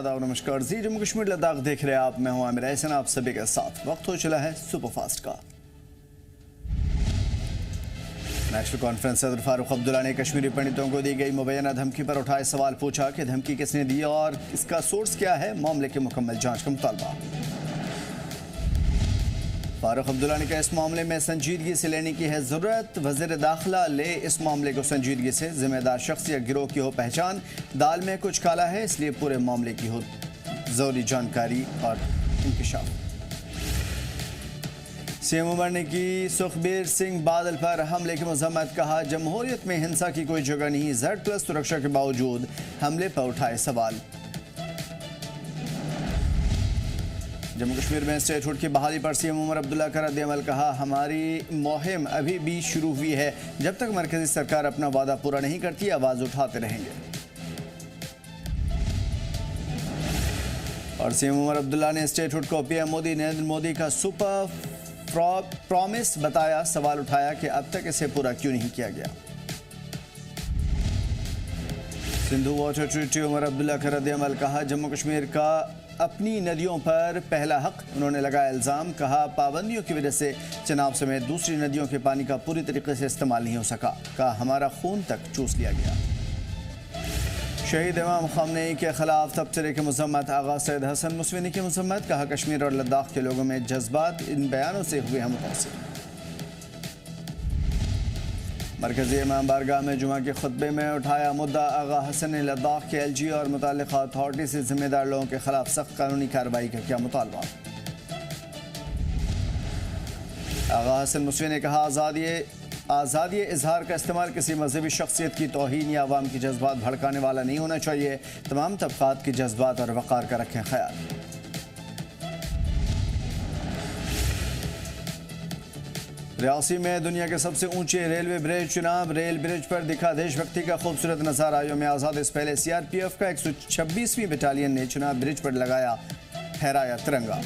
नमस्कार जी, जम्मू कश्मीर लद्दाख देख रहे हैं आप। मैं हूं आमिर एहसन, आप सभी के साथ। वक्त हो चला है सुपरफास्ट का। नेशनल कॉन्फ्रेंस सदर फारूक अब्दुल्ला ने कश्मीरी पंडितों को दी गई मुबैना धमकी पर उठाए सवाल। पूछा कि धमकी किसने दी और इसका सोर्स क्या है। मामले की मुकम्मल जांच का मुतालबा। फारूक अब्दुल्ला ने कहा इस मामले में संजीदगी से लेने की है ज़रूरत। वज़ीर दाखिला ले इस मामले को संजीदगी से। जिम्मेदार शख्स या गिरोह की हो पहचान। दाल में कुछ काला है, इसलिए पूरे मामले की हो ज़रूरी जानकारी और इंकशाफ। सीएम उमर ने की सुखबीर सिंह बादल पर हमले की मजम्मत। कहा जमहूरियत में हिंसा की कोई जगह नहीं। Z+ सुरक्षा के बावजूद हमले पर उठाए सवाल। जम्मू कश्मीर में स्टेटहुड की बहाली पर सीएम उमर अब्दुल्ला का रद्द-ए-अमल। कहा हमारी मुहिम अभी भी शुरू हुई है। जब तक मरकजी सरकार अपना वादा पूरा नहीं करती आवाज उठाते रहेंगे। और सीएम उमर अब्दुल्ला ने स्टेटहुड को पीएम मोदी नरेंद्र मोदी का सुपर प्रॉमिस बताया। सवाल उठाया कि अब तक इसे पूरा क्यों नहीं किया गया। सिंधु वाटर ट्रीटी उमर अब्दुल्ला का रद्द-ए-अमल। कहा जम्मू कश्मीर का अपनी नदियों पर पहला हक। उन्होंने लगाया इल्ज़ाम। कहा पाबंदियों की वजह से चनाब समेत दूसरी नदियों के पानी का पूरी तरीके से इस्तेमाल नहीं हो सका। कहा हमारा खून तक चूस लिया गया। शहीद इमाम ख़ामनेई के खिलाफ तबसरे की मजम्मत। आगा सैयद हसन मुसविनी की मजम्मत। कहा कश्मीर और लद्दाख के लोगों में जज्बात इन बयानों से हुए हैं मुतासिर। मरकजी इमाम बारगाह में जुमा के खुतबे में उठाया मुद्दा। आगा हसन ने लद्दाख के LG और मुतल्लिक़ा अथॉरिटी से जिम्मेदार लोगों के खिलाफ सख्त कानूनी कार्रवाई का किया मुतालबा। आगा हसन मुसवी ने कहा आज़ादी इजहार का इस्तेमाल किसी मजहबी शख्सियत की तौहीन या अवाम की जज्बात भड़काने वाला नहीं होना चाहिए। तमाम तबक़ात की जज्बात और वक़ार का रखें ख्याल। रियासी में दुनिया के सबसे ऊंचे रेलवे ब्रिज चुनाव। रेल ब्रिज पर दिखा देशभक्ति का खूबसूरत नज़ारा। यौम आज़ाद से पहले CRPF का 126वीं बटालियन ने चुनाव ब्रिज पर लगाया फहराया तिरंगा।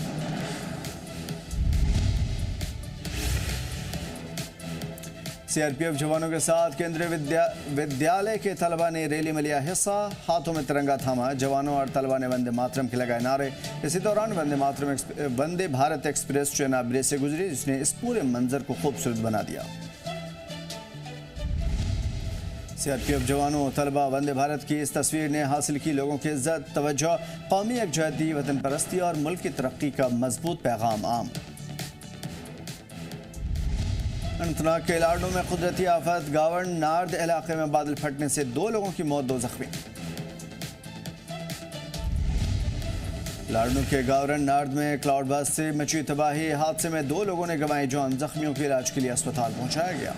CRPF जवानों के साथ केंद्रीय विद्यालय के तलबा ने रैली में लिया हिस्सा। हाथों में तिरंगा थामा। जवानों और तलबा ने वंदे मातरम के लगाए नारे। इसी दौरान वंदे भारत एक्सप्रेस चुनाव ब्रिज से गुजरी, जिसने इस पूरे मंजर को खूबसूरत बना दिया। CRPF जवानों तलबा वंदे भारत की इस तस्वीर ने हासिल की लोगों की इज्जत तवज्जो। कौमी यकजहती, वतन परस्ती और मुल्क की तरक्की का मजबूत पैगाम आम। अनंतनाग के लाडनू में कुदरती आफत। गावन नार्द इलाके में बादल फटने से 2 लोगों की मौत, 2 जख्मी। लाडनू के गावन नार्द में क्लाउड बस से मची तबाही। हादसे में 2 लोगों ने गंवाई जान। जख्मियों के इलाज के लिए अस्पताल पहुंचाया गया।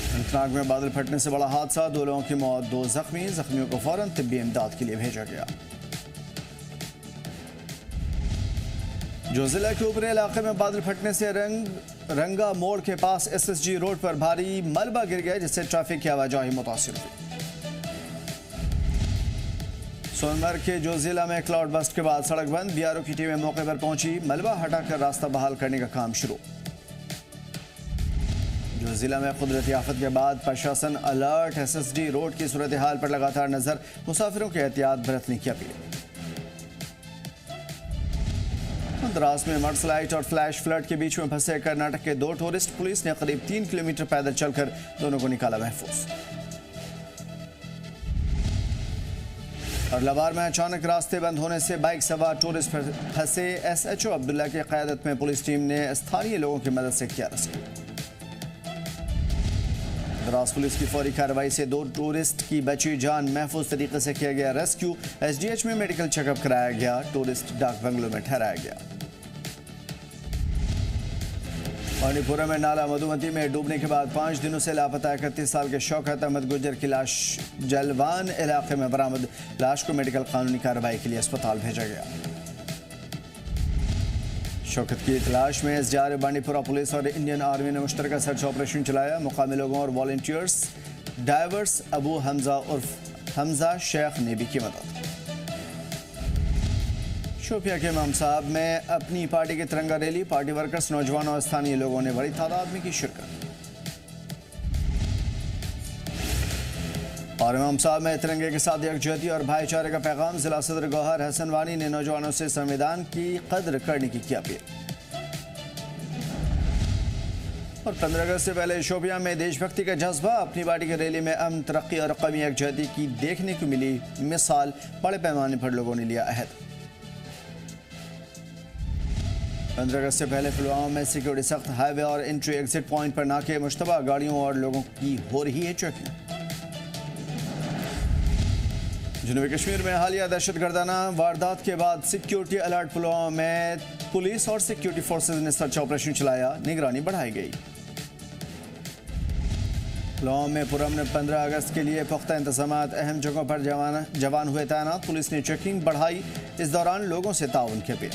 अनंतनाग में बादल फटने से बड़ा हादसा। 2 लोगों की मौत, 2 जख्मी। जख्मियों को फौरन तिब्बी इमदाद के लिए भेजा गया। जो जिला के ऊपरी इलाके में बादल फटने से रंगा मोड़ के पास SSG रोड पर भारी मलबा गिर गया, जिससे ट्रैफिक की आवाजाही मुतासिर हुई। सोनमर्ग के जो जिला में क्लाउड बस्ट के बाद सड़क बंद। BRO की टीमें मौके पर पहुंची। मलबा हटाकर रास्ता बहाल करने का काम शुरू। जो जिला में कुदरती आफत के बाद प्रशासन अलर्ट। SSD रोड की सूरत हाल पर लगातार नजर। मुसाफिरों के एहतियात बरतने की अपील। द्रास में मडस्लाइड और फ्लैश फ्लड के बीच में फंसे कर्नाटक के 2 टूरिस्ट। पुलिस ने करीब 3 किलोमीटर पैदल चलकर दोनों को निकाला महफूज। और लबार में अचानक रास्ते बंद होने से बाइक सवार टूरिस्ट फंसे। SHO अब्दुल्ला की क़यादत में पुलिस टीम ने स्थानीय लोगों की मदद से किया रेस्क्यू। द्रास पुलिस की फौरी कार्रवाई से 2 टूरिस्ट की बची जान। महफूज तरीके से किया गया रेस्क्यू। SDH में मेडिकल चेकअप कराया गया। टूरिस्ट डाक बंगलों में ठहराया गया। मणिपुर में नाला मधुमती में डूबने के बाद 5 दिनों से लापता 31 साल के शौकत अहमद गुर्जर की लाश जलवान इलाके में बरामद। लाश को मेडिकल कानूनी कार्रवाई के लिए अस्पताल भेजा गया। शौकत की तलाश में SDR बांडीपुरा पुलिस और इंडियन आर्मी ने मुश्तरका सर्च ऑपरेशन चलाया। मुकामी लोगों और वॉलंटियर्स डाइवर्स अबू हमजा उर्फ हमजा शेख ने भी की मदद। शोपिया के इमाम साहब में अपनी पार्टी की तिरंगा रैली। पार्टी वर्कर्स, नौजवानों और स्थानीय लोगों ने बड़ी तादाद में की शिरकत। और इमाम साहब में तिरंगे के साथ यकजहती और भाईचारे का पैगाम। जिला सदर गौहर हसन वानी ने नौजवानों से संविधान की कद्र करने की अपील। और 15 अगस्त से पहले शोपियां में देशभक्ति का जज्बा। अपनी पार्टी की रैली में अमन, तरक्की और कौमी यकजहती की देखने को मिली मिसाल। बड़े पैमाने पर लोगों ने लिया अहद। 15 अगस्त से पहले पुलवामा में सिक्योरिटी सख्त। हाईवे और एंट्री एग्जिट पॉइंट पर नाके मुश्तबा गाड़ियों और लोगों की हो रही है चेकिंग। जनूबी कश्मीर में हालिया दहशतगर्दाना वारदात के बाद सिक्योरिटी अलर्ट। पुलवामा में पुलिस और सिक्योरिटी फोर्सेज ने सर्च ऑपरेशन चलाया। निगरानी बढ़ाई गई। पुलवामा में पुरअमन 15 अगस्त के लिए पुख्ता इंतजाम। अहम जगहों पर जवान हुए तैनात। पुलिस ने चेकिंग बढ़ाई। इस दौरान लोगों से ताउन की अपील।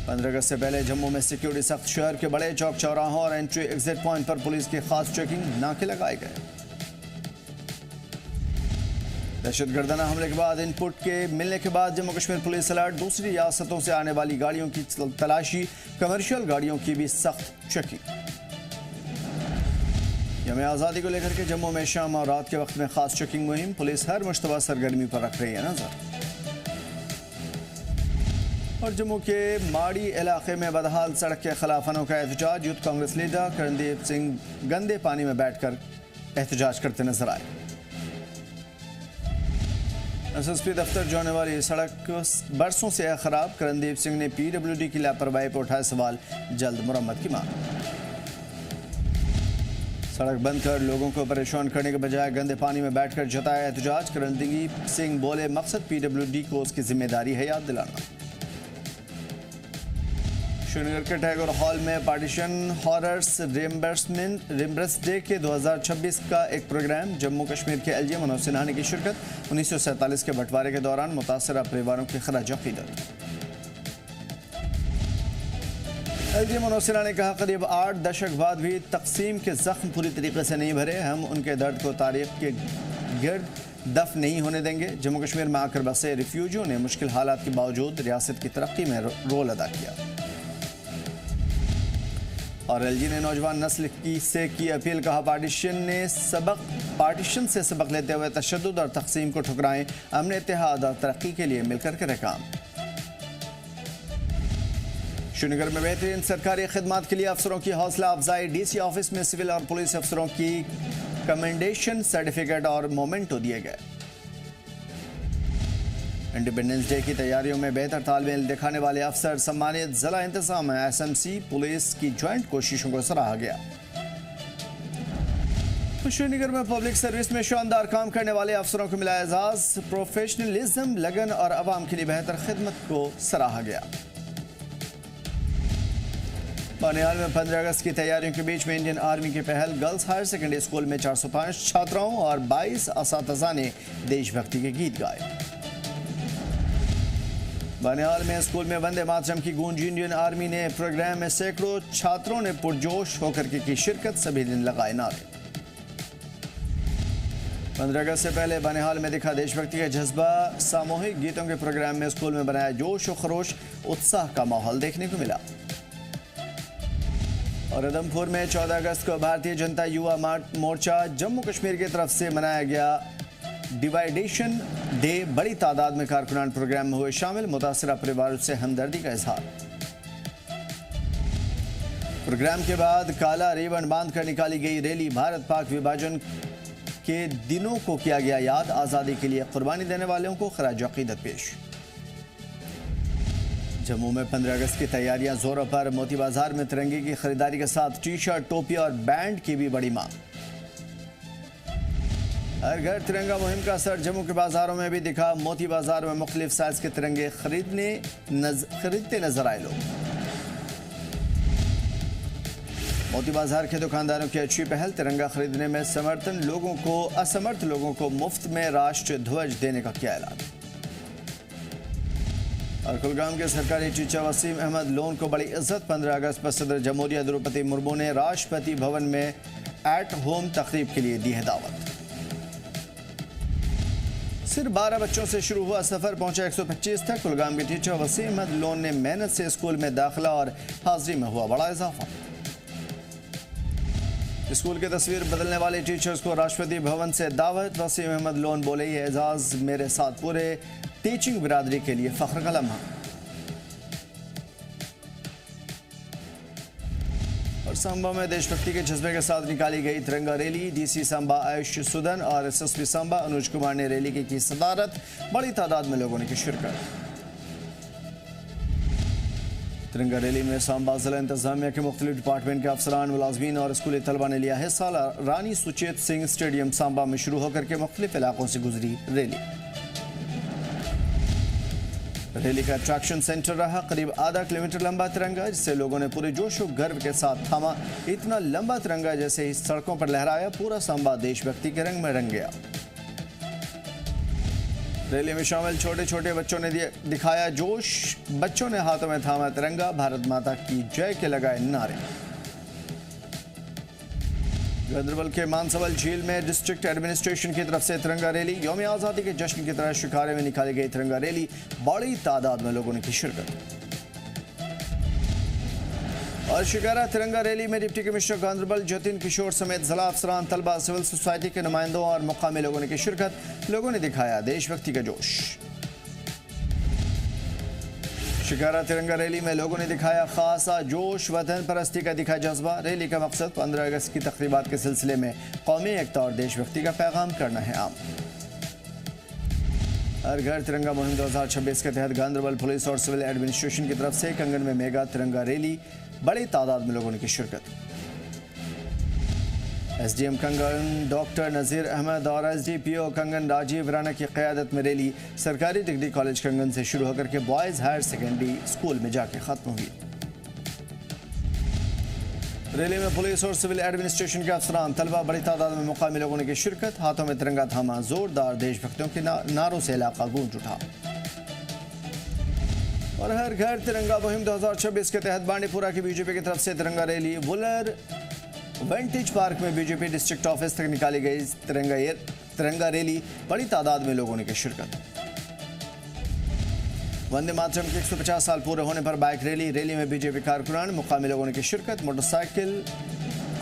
15 अगस्त से पहले जम्मू में सिक्योरिटी सख्त। शहर के बड़े चौक चौराहों और एंट्री एग्जिट पॉइंट पर पुलिस की खास चेकिंग। नाके लगाए गए। दहशतगर्दाना हमले के बाद इनपुट के मिलने के बाद जम्मू कश्मीर पुलिस अलर्ट। दूसरी रियासतों से आने वाली गाड़ियों की तलाशी। कमर्शियल गाड़ियों की भी सख्त चेकिंग। यौम आज़ादी को लेकर के जम्मू में शाम और रात के वक्त में खास चेकिंग मुहिम। पुलिस हर मुश्तबा सरगर्मी पर रख रही है नजर। और जम्मू के माड़ी इलाके में बदहाल सड़क के खिलाफ अनोखा एहतजाज। यूथ कांग्रेस लीडर करणदीप सिंह गंदे पानी में बैठकर एहतजाज करते नजर आए। एसएसपी दफ्तर जाने वाली सड़क बरसों से है खराब। करणदीप सिंह ने पीडब्ल्यूडी की लापरवाही पर उठाए सवाल। जल्द मुरम्मत की मांग। सड़क बंद कर लोगों को परेशान करने के बजाय गंदे पानी में बैठकर जताया एहतजाज। करणदीप सिंह बोले मकसद पीडब्ल्यूडी को उसकी जिम्मेदारी है याद दिलाना। श्रीनगर के टैगोर हॉल में पार्टीशन हॉरर्स रिम्बर्स डे के 2026 का एक प्रोग्राम। जम्मू कश्मीर के एलजी मनोज सिन्हा की शिरकत। 1947 के बंटवारे के दौरान मुतासरा परिवारों की खराज अकीदत। एलजी मनोज सिन्हा ने कहा करीब 8 दशक बाद भी तकसीम के जख्म पूरी तरीके से नहीं भरे। हम उनके दर्द को तारीख के गिर्द दफ नहीं होने देंगे। जम्मू कश्मीर में आकर बसे रिफ्यूजियों ने मुश्किल हालात के बावजूद रियासत की तरक्की में रोल अदा किया। और एलजी ने नौजवान नस्ल की अपील। कहा पार्टीशन से सबक लेते हुए तशद्दुद और तकसीम को ठुकराएं। अमन, इत्तेहाद और तरक्की के लिए मिलकर करें काम। श्रीनगर में बेहतरीन सरकारी खिदमात के लिए अफसरों की हौसला अफजाई। डीसी ऑफिस में सिविल और पुलिस अफसरों की कमेंडेशन सर्टिफिकेट और मोमेंटो दिए गए। इंडिपेंडेंस डे की तैयारियों में बेहतर तालमेल दिखाने वाले अफसर सम्मानित। जिला इंतजाम एसएमसी पुलिस की ज्वाइंट कोशिशों को सराहा गया। श्रीनगर में पब्लिक सर्विस में शानदार काम करने वाले अफसरों को मिला एजाज। प्रोफेशनलिज्म, लगन और आवाम के लिए बेहतर खिदमत को सराहा गया। बनिहाल में 15 अगस्त की तैयारियों के बीच में इंडियन आर्मी की पहल। गर्ल्स हायर सेकेंडरी स्कूल में 405 छात्राओं और 22 असातिज़ा ने देशभक्ति के गीत गाए। बनिहाल में स्कूल में वंदे मातरम की गूंज। इंडियन आर्मी ने प्रोग्राम में सैकड़ों छात्रों ने पुरजोश होकर की शिरकत। सभी दिन लगाए नारे। 15 अगस्त से पहले बनिहाल में दिखा देशभक्ति का जज्बा। सामूहिक गीतों के प्रोग्राम में स्कूल में बनाया जोश और खरोश। उत्साह का माहौल देखने को मिला। और उधमपुर में 14 अगस्त को भारतीय जनता युवा मोर्चा जम्मू कश्मीर की तरफ से मनाया गया डिवाइडेशन डे। बड़ी तादाद में कारकुनान प्रोग्राम में हुए शामिल। मुतासरा परिवारों से हमदर्दी का इजहार। प्रोग्राम के बाद काला रिबन बांधकर निकाली गई रैली। भारत पाक विभाजन के दिनों को किया गया याद। आज़ादी के लिए कुर्बानी देने वालों को खराज अकीदत पेश। जम्मू में 15 अगस्त की तैयारियां जोरों पर। मोती बाजार में तिरंगे की खरीदारी के साथ टी शर्ट, टोपी और बैंड की भी बड़ी मांग। हर घर तिरंगा मुहिम का असर जम्मू के बाजारों में भी दिखा। मोती बाजार में मुख्तलिफ साइज के तिरंगे खरीदते नजर आए लोग। मोती बाजार के दुकानदारों की अच्छी पहल। तिरंगा खरीदने में असमर्थ लोगों को मुफ्त में राष्ट्रीय ध्वज देने का किया ऐलान। और कुलगाम के सरकारी टीचर वसीम अहमद लोन को बड़ी इज्जत। 15 अगस्त पर सदर जमहूरिया द्रौपदी मुर्मू ने राष्ट्रपति भवन में एट होम तकरीब के लिए दी है दावत। सिर्फ 12 बच्चों से शुरू हुआ सफर पहुंचा 125 तक। कुलगाम के टीचर वसीम अहमद लोन ने मेहनत से स्कूल में दाखिला और हाजिरी में हुआ बड़ा इजाफा। स्कूल की तस्वीर बदलने वाले टीचर्स को राष्ट्रपति भवन से दावत। वसीम अहमद लोन बोले, ये एजाज मेरे साथ पूरे टीचिंग बिरादरी के लिए फख्र का लम्हा। और सांबा में देशभक्ति के जज्बे के साथ निकाली गई तिरंगा रैली। डीसी सांबा आयुष सुदन और एसएसपी सांबा अनुज कुमार ने रैली की सदारत। बड़ी तादाद में लोगों ने की शिरकत। तिरंगा रैली में सांबा जिला इंतजामिया के मुख्तलिफ डिपार्टमेंट के अफसरान, मुलाजमीन और स्कूली तलबा ने लिया हिस्सा। रानी सुचेत सिंह स्टेडियम सांबा में शुरू होकर के मुख्तलिफ इलाकों से गुजरी रैली। रैली का अट्रैक्शन सेंटर रहा करीब आधा किलोमीटर लंबा तिरंगा, जिससे लोगों ने पूरे जोश और गर्व के साथ थामा। इतना लंबा तिरंगा जैसे ही सड़कों पर लहराया, पूरा सांबा देशभक्ति के रंग में रंग गया। रैली में शामिल छोटे छोटे बच्चों ने दिखाया जोश। बच्चों ने हाथों में थामा तिरंगा, भारत माता की जय के लगाए नारे। गांदरबल के मानसवल झील में डिस्ट्रिक्ट एडमिनिस्ट्रेशन की तरफ से तिरंगा रैली। यौम आज़ादी के जश्न की तरह शिकारे में निकाली गई तिरंगा रैली। बड़ी तादाद में लोगों ने की शिरकत। और शिकारा तिरंगा रैली में डिप्टी कमिश्नर गांदरबल जतिन किशोर समेत जिला अफसरान, तलबा, सिविल सोसाइटी के नुमाइंदों और मुकामी लोगों ने की शिरकत। लोगों ने दिखाया देशभक्ति का जोश। शिकारा तिरंगा रैली में लोगों ने दिखाया खासा जोश, वतन परस्ती का दिखा जज्बा। रैली का मकसद 15 अगस्त की तकरीबात के सिलसिले में कौमी एकता और देशभक्ति का पैगाम करना है आम। हर घर तिरंगा मुहिम 2026 के तहत गांदरबल पुलिस और सिविल एडमिनिस्ट्रेशन की तरफ से कंगन में मेगा तिरंगा रैली। बड़ी तादाद में लोगों ने की शिरकत। एसडीएम कंगन डॉक्टर नज़ीर अहमद और एसडीपीओ कंगन राजीव राणा की क़यादत में रैली सरकारी डिग्री कॉलेज कंगन से शुरू होकर के बॉयज़ हायर सेकेंडरी स्कूल में जाके ख़त्म हुई। रैली में पुलिस और सिविल एडमिनिस्ट्रेशन के अफसरान, तलबा, बड़ी तादाद में मुकामी लोगों ने की शिरकत। हाथों में तिरंगा थामा, जोरदार देशभक्तियों के नारों से इलाका गूंज उठा। और हर घर तिरंगा मुहिम 2026 के तहत बांडीपुरा की बीजेपी की तरफ से तिरंगा रैली। वुलर वेंटेज पार्क में बीजेपी डिस्ट्रिक्ट ऑफिस तक निकाली गई तिरंगा रैली। बड़ी तादाद में लोगों ने की शिरकत। वंदे मातरम के 150 साल पूरे होने पर बाइक रैली। रैली में बीजेपी कारकुनान, मुकामी लोगों ने की शिरकत। मोटरसाइकिल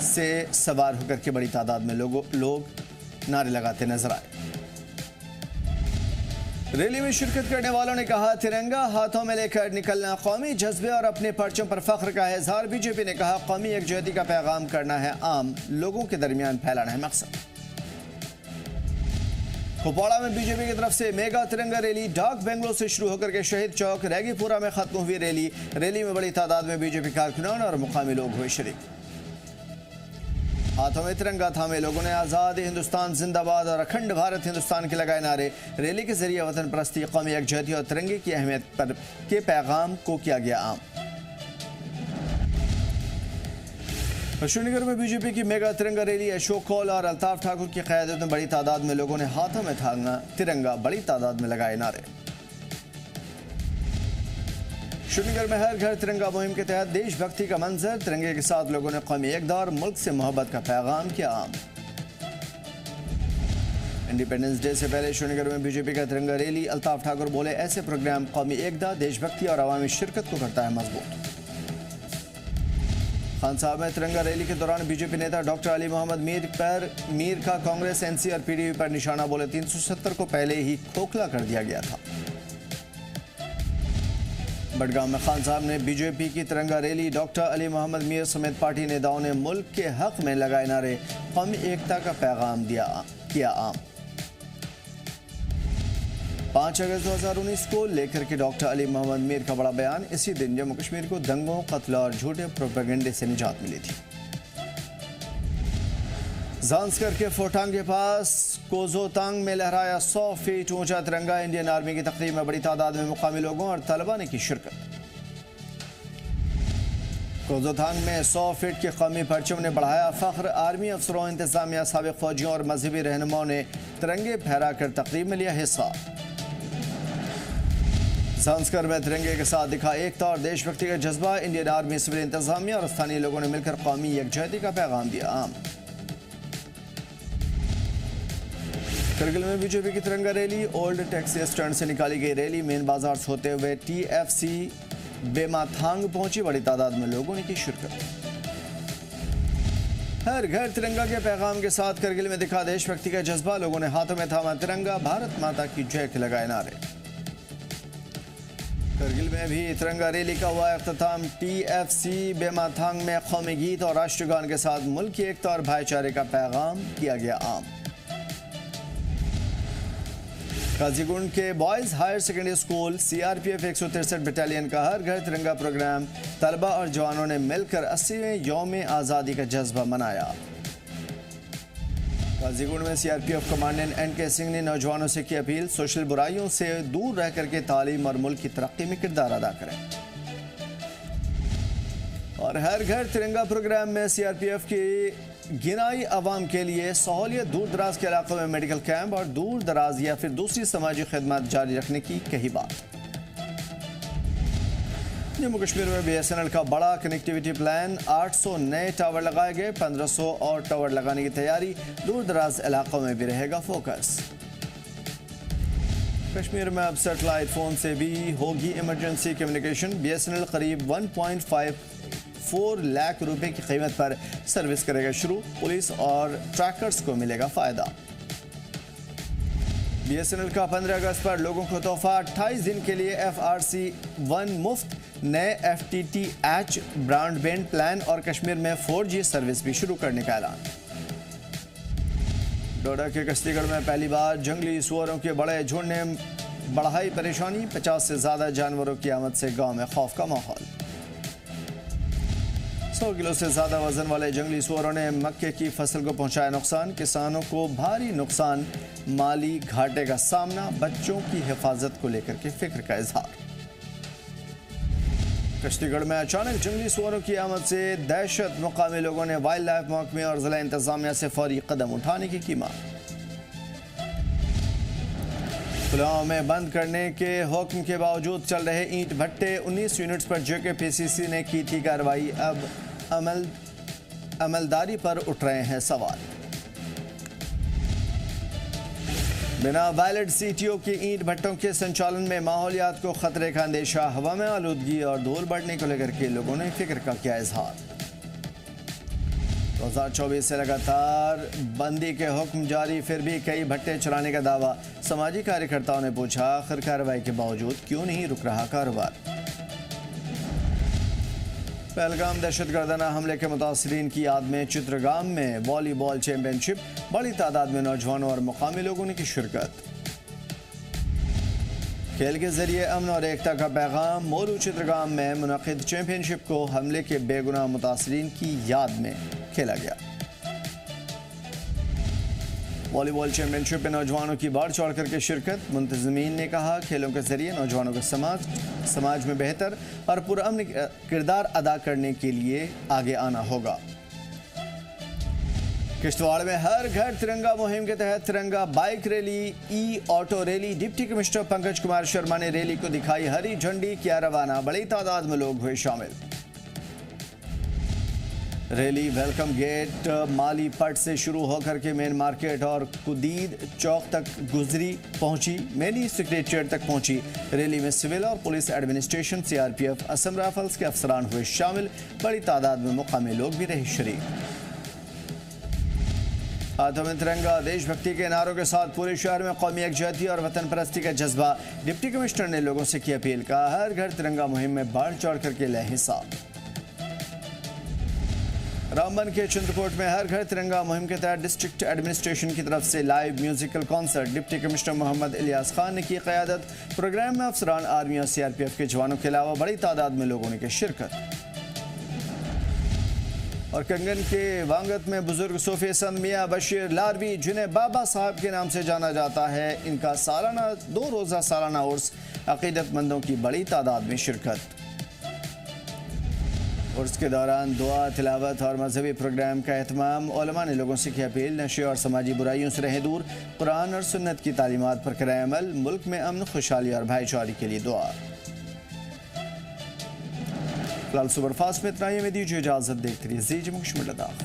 से सवार होकर के बड़ी तादाद में लोग नारे लगाते नजर आए। रैली में शिरकत करने वालों ने कहा, तिरंगा हाथों में लेकर निकलना कौमी जज्बे और अपने परचम पर फख्र का है इजहार। बीजेपी ने कहा, कौमी एकजुहती का पैगाम करना है आम, लोगों के दरमियान फैलाना है मकसद। कुपवाड़ा में बीजेपी की तरफ से मेगा तिरंगा रैली। डाक बेंगलो से शुरू होकर के शहीद चौक रेगीपुरा में खत्म हुई रैली। रैली में बड़ी तादाद में बीजेपी कारकुनान और मुकामी लोग हुए शरीक। हाथों में तिरंगा थामे लोगों ने आज़ाद हिंदुस्तान जिंदाबाद और अखंड भारत हिंदुस्तान के लगाए नारे। रैली के जरिए वतन परस्ती, कौमी यकजहती और तिरंगे की अहमियत पर के पैगाम को किया गया आम। श्रीनगर में बीजेपी की मेगा तिरंगा रैली। अशोक कौल और अल्ताफ ठाकुर की क़यादत में बड़ी तादाद में लोगों ने हाथों में थामा तिरंगा, बड़ी तादाद में लगाए नारे। श्रीनगर में हर घर तिरंगा मुहिम के तहत देशभक्ति का मंजर। तिरंगे के साथ लोगों ने कौमी एकता और मुल्क से मोहब्बत का पैगाम किया आम। इंडिपेंडेंस डे से पहले श्रीनगर में बीजेपी का तिरंगा रैली। अल्ताफ ठाकुर बोले, ऐसे प्रोग्राम कौमी एकता, देशभक्ति और अवामी शिरकत को करता है मजबूत। खान साहब में तिरंगा रैली के दौरान बीजेपी नेता डॉक्टर अली मोहम्मद मीर का कांग्रेस, एनसी और पीडीपी पर निशाना। बोले, 370 को पहले ही खोखला कर दिया गया था। बडगाम में खान साहब ने बीजेपी की तिरंगा रैली। डॉक्टर अली मोहम्मद मीर समेत पार्टी नेताओं ने मुल्क के हक में लगाए नारे, कौमी एकता का पैगाम किया आम। 5 अगस्त 2019 को लेकर के डॉक्टर अली मोहम्मद मीर का बड़ा बयान। इसी दिन जम्मू कश्मीर को दंगों, कत्ल और झूठे प्रोपेगेंडे से निजात मिली थी। जांस्कर के फोटांग के पास कोजोतांग में लहराया 100 फीट ऊंचा तिरंगा। इंडियन आर्मी की तकरीब में बड़ी तादाद में मुकामी लोगों और तलबा ने की शिरकत। कोजोतांग में 100 फीट के कौमी परचम ने बढ़ाया फख्र। आर्मी अफसरों, इंतजामिया, साबिक फौजियों और मजहबी रहनुमाओं ने तिरंगे फहराकर तकरीब में लिया हिस्सा। जांस्कर में तिरंगे के साथ दिखा एकता और देशभक्ति का जज्बा। इंडियन आर्मी, सिविल इंतजामिया और स्थानीय लोगों ने मिलकर कौमी यकजहती का पैगाम दिया आम। करगिल में बीजेपी की तिरंगा रैली। ओल्ड टैक्सी स्टैंड से निकाली गई रैली मेन बाजार से होते हुए टीएफसी बेमाथांग पहुंची। बड़ी तादाद में लोगों ने की शिरकत। हर घर तिरंगा के पैगाम के साथ करगिल में दिखा देशभक्ति का जज्बा। लोगों ने हाथों में थामा तिरंगा, भारत माता की जय के लगाए नारे। करगिल में भी तिरंगा रैली का हुआ इख्तिताम। TFC बेमाथांग में कौमी गीत और राष्ट्रगान के साथ मुल्क की एकता और भाईचारे का पैगाम किया गया आम। काजीगुंड के boys higher secondary school CRPF 163 battalion का हर घर तिरंगा प्रोग्राम। तलबा और जवानों ने मिलकर 80वें यौम आज़ादी का जज्बा मनाया। काजीगुंड में CRPF कमांडेंट NK सिंह ने नौजवानों से की अपील, सोशल बुराइयों से दूर रह करके तालीम और मुल्क की तरक्की में किरदार अदा करें। और हर घर तिरंगा प्रोग्राम में CRPF की गिनाई अवाम के लिए सहूलियत। दूर दराज के इलाकों में मेडिकल कैंप और दूर दराज या फिर दूसरी समाजी खिदमत जारी रखने की कही बात। जम्मू कश्मीर में BSNL का बड़ा कनेक्टिविटी प्लान। 800 नए टावर लगाए गए, 1500 और टावर लगाने की तैयारी। दूर दराज इलाकों में भी रहेगा फोकस। कश्मीर में अब सेटेलाइट फोन से भी होगी इमरजेंसी कम्युनिकेशन। BSNL करीब 1.54 लाख रुपए की कीमत पर सर्विस करेगा शुरू। पुलिस और ट्रैकर्स को मिलेगा फायदा। BSNL का 15 अगस्त पर लोगों को तोहफा। 28 दिन के लिए FRC1 मुफ्त। नए FTTH ब्रॉडबैंड प्लान और कश्मीर में 4G सर्विस भी शुरू करने का ऐलान। डोडा के कश्तीगढ़ में पहली बार जंगली सुअरों के बड़े झुंड ने बढ़ाई परेशानी। 50 से ज्यादा जानवरों की आमद से गांव में खौफ का माहौल। 100 किलो से ज्यादा वजन वाले जंगली सुअरों ने मक्के की फसल को पहुंचाया नुकसान। किसानों को भारी नुकसान, माली घाटे का सामना। बच्चों की हिफाजत को लेकर के फिक्र का इजहार। कश्तीगढ़ में अचानक जंगली सुअरों की आमद से दहशत। मुकामी लोगों ने वाइल्ड लाइफ महकमे और जिला इंतजामिया से फौरी कदम उठाने की मांग। पुलाव में बंद करने के हुक्म के बावजूद चल रहे ईंट भट्टे। 19 यूनिट्स पर JKPCC ने की थी कार्रवाई। अब अमलदारी पर उठ रहे हैं सवाल। बिना वैलिड CTO के ईंट भट्टों के संचालन में माहौलियात को खतरे का अंदेशा। हवा में आलूदगी और धूल बढ़ने को लेकर के लोगों ने फिक्र का किया इजहार। 2024 से लगातार बंदी के हुक्म जारी, फिर भी कई भट्टे चलाने का दावा। समाजी कार्यकर्ताओं ने पूछा, आखिर कार्रवाई के बावजूद क्यों नहीं रुक रहा कारोबार। पहलगाम दहशतगर्दाना हमले के मुतासरीन की याद में चित्रगाम में वॉलीबॉल चैंपियनशिप। बड़ी तादाद में नौजवानों और मुकामी लोगों ने की शिरकत। खेल के जरिए अमन और एकता का पैगाम। मोरू चित्रगाम में मुनक़िद चैंपियनशिप को हमले के बेगुनाह मुतासरीन की याद में खेला गया। वॉलीबॉल चैंपियनशिप में नौजवानों की बढ़ चढ़ करके शिरकत। मुंतज़मीन ने कहा, खेलों के जरिए नौजवानों को समाज में बेहतर और पुरअमन किरदार अदा करने के लिए आगे आना होगा। किश्तवाड़ में हर घर तिरंगा मुहिम के तहत तिरंगा bike rally, auto rally. Deputy commissioner Pankaj Kumar Sharma ने रैली को दिखाई हरी झंडी, किया रवाना। बड़ी तादाद में लोग हुए शामिल। रैली वेलकम गेट माली पट से शुरू होकर के मेन मार्केट और कुदीद चौक तक गुजरी पहुंची। मिनी सेक्रेटेरिएट तक पहुंची। रैली में सिविल और police administration, CRPF, Assam rifles के अफसरान हुए शामिल। बड़ी तादाद में मुकामी लोग भी रहे शरीक। हाथों में तिरंगा, देशभक्ति के नारों के साथ पूरे शहर में कौमी यकजहती और वतन परस्ती का जज्बा। डिप्टी कमिश्नर ने लोगों से की अपील, कहा हर घर तिरंगा मुहिम में बढ़ चढ़ करके ले हिस्सा। रामबन के चित्रकूट में हर घर तिरंगा मुहिम के तहत डिस्ट्रिक्ट एडमिनिस्ट्रेशन की तरफ से live musical concert. Deputy commissioner Mohammad Ilyas Khan ने की क़यादत। प्रोग्राम में अफसरान, आर्मी और CRPF के जवानों के अलावा बड़ी तादाद में लोगों ने की शिरकत। और कंगन के वांगत में बुजुर्ग सूफी संत मियाँ बशीर लारवी, जिन्हें बाबा साहब के नाम से जाना जाता है, इनका सालाना 2 रोज़ा सालाना उर्स। अकीदतमंदों की बड़ी तादाद में शिरकत। उर्स के दौरान दुआ, तिलावत और मजहबी प्रोग्राम का एहतमाम। उलमा ने लोगों से की अपील, नशे और समाजी बुराइयों से रहें दूर। कुरान और सुन्नत की तालीमात पर करें अमल। मुल्क में अमन, खुशहाली और भाईचारे के लिए दुआ। फिलहाल सुपरफास्ट में इतना ही। में दीजिए इजाज़त। देखते रहिए ज़ी जम्मू कश्मीर लद्दाख।